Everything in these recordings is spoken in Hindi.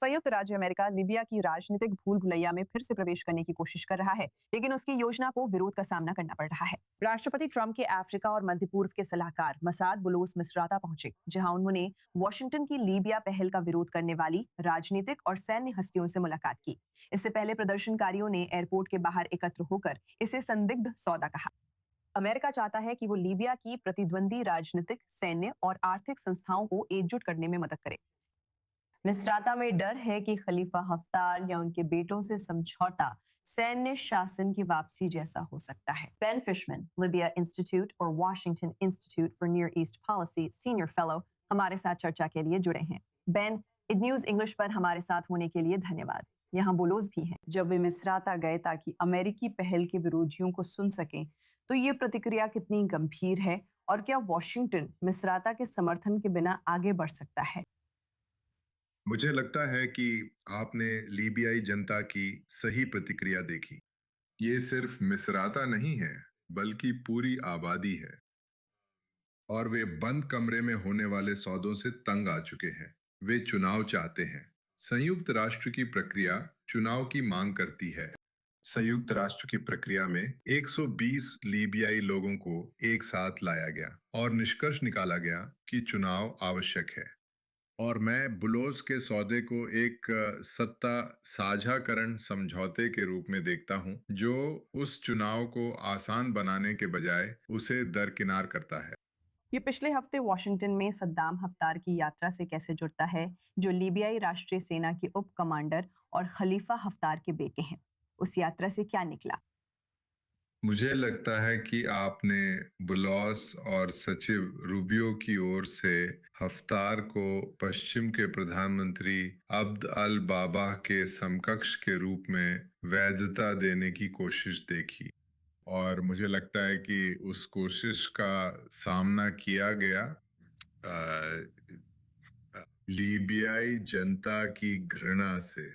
संयुक्त राज्य अमेरिका लीबिया की राजनीतिक भूल भुलैया में फिर से प्रवेश करने की कोशिश कर रहा है, लेकिन उसकी योजना को विरोध का सामना करना पड़ रहा है। राष्ट्रपति ट्रंप के अफ्रीका और मध्य पूर्व के सलाहकार मसाद बुलोस मिस्राता पहुंचे, जहां उन्होंने वॉशिंगटन की लीबिया पहल का विरोध करने वाली राजनीतिक और सैन्य हस्तियों से मुलाकात की। इससे पहले प्रदर्शनकारियों ने एयरपोर्ट के बाहर एकत्र होकर इसे संदिग्ध सौदा कहा। अमेरिका चाहता है कि वो लीबिया की प्रतिद्वंदी राजनीतिक, सैन्य और आर्थिक संस्थाओं को एकजुट करने में मदद करे। मिस्राता में डर है कि खलीफा हफ्तार या उनके बेटों से समझौता सैन्य शासन की वापसी जैसा हो सकता है। बेन फिशमैन, लिबिया इंस्टीट्यूट और Washington institute for near east policy senior fellow, हमारे साथ चर्चा के लिए जुड़े हैं। बेन, इड न्यूज इंग्लिश पर हमारे साथ होने के लिए धन्यवाद। यहाँ बुलोस भी हैं। जब वे मिस्राता गए ताकि अमेरिकी पहल के विरोधियों को सुन सकें, तो ये प्रतिक्रिया कितनी गंभीर है और क्या वॉशिंगटन मिस्राता के समर्थन के बिना आगे बढ़ सकता है? मुझे लगता है कि आपने लीबियाई जनता की सही प्रतिक्रिया देखी। ये सिर्फ मिसराता नहीं है, बल्कि पूरी आबादी है। और वे बंद कमरे में होने वाले सौदों से तंग आ चुके हैं। वे चुनाव चाहते हैं। संयुक्त राष्ट्र की प्रक्रिया चुनाव की मांग करती है। संयुक्त राष्ट्र की प्रक्रिया में 120 लीबियाई लोगों को एक साथ लाया गया और निष्कर्ष निकाला गया कि चुनाव आवश्यक है। और मैं बुलोस के सौदे को एक सत्ता साझाकरण समझौते के रूप में देखता हूं, जो उस चुनाव को आसान बनाने के बजाय उसे दरकिनार करता है। ये पिछले हफ्ते वॉशिंगटन में सद्दाम हफ्तार की यात्रा से कैसे जुड़ता है, जो लीबियाई राष्ट्रीय सेना के उप कमांडर और खलीफा हफ्तार के बेटे हैं? उस यात्रा से क्या निकला? मुझे लगता है कि आपने बुलॉस और सचिव रूबियो की ओर से हफ्तार को पश्चिम के प्रधानमंत्री अब्द अल बाबा के समकक्ष के रूप में वैधता देने की कोशिश देखी। और मुझे लगता है कि उस कोशिश का सामना किया गया अ, लीबियाई जनता की घृणा से।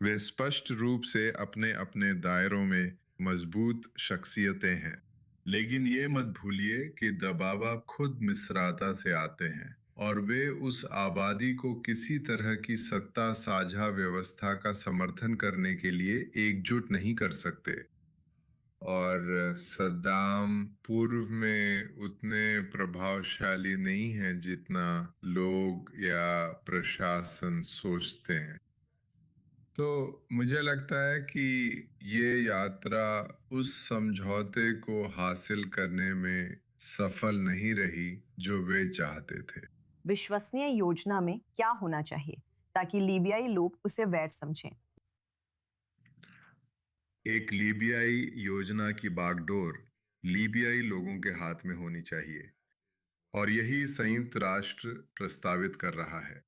वे स्पष्ट रूप से अपने अपने दायरों में मजबूत शख्सियतें हैं, लेकिन ये मत भूलिए कि दबाव खुद मिस्राता से आते हैं और वे उस आबादी को किसी तरह की सत्ता साझा व्यवस्था का समर्थन करने के लिए एकजुट नहीं कर सकते। और सद्दाम पूर्व में उतने प्रभावशाली नहीं हैं जितना लोग या प्रशासन सोचते हैं। तो मुझे लगता है कि ये यात्रा उस समझौते को हासिल करने में सफल नहीं रही जो वे चाहते थे। विश्वसनीय योजना में क्या होना चाहिए ताकि लीबियाई लोग उसे वैध समझें? एक लीबियाई योजना की बागडोर लीबियाई लोगों के हाथ में होनी चाहिए और यही संयुक्त राष्ट्र प्रस्तावित कर रहा है।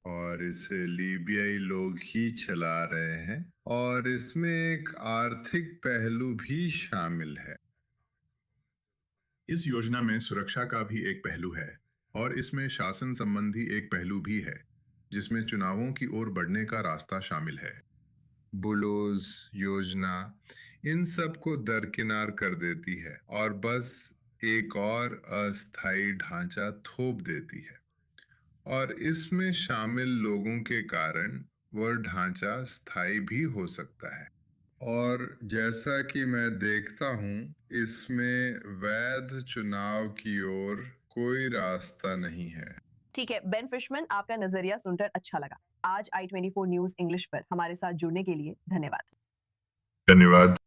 और इसे लीबियाई लोग ही चला रहे हैं और इसमें एक आर्थिक पहलू भी शामिल है। इस योजना में सुरक्षा का भी एक पहलू है और इसमें शासन संबंधी एक पहलू भी है, जिसमें चुनावों की ओर बढ़ने का रास्ता शामिल है। बुलोज योजना इन सब को दरकिनार कर देती है और बस एक और अस्थायी ढांचा थोप देती है और इसमें शामिल लोगों के कारण वह ढांचा स्थायी भी हो सकता है। और जैसा कि मैं देखता हूँ, इसमें वैध चुनाव की ओर कोई रास्ता नहीं है। ठीक है बेन फिशमैन, आपका नजरिया सुनकर अच्छा लगा। आज i24 न्यूज इंग्लिश पर हमारे साथ जुड़ने के लिए धन्यवाद। धन्यवाद।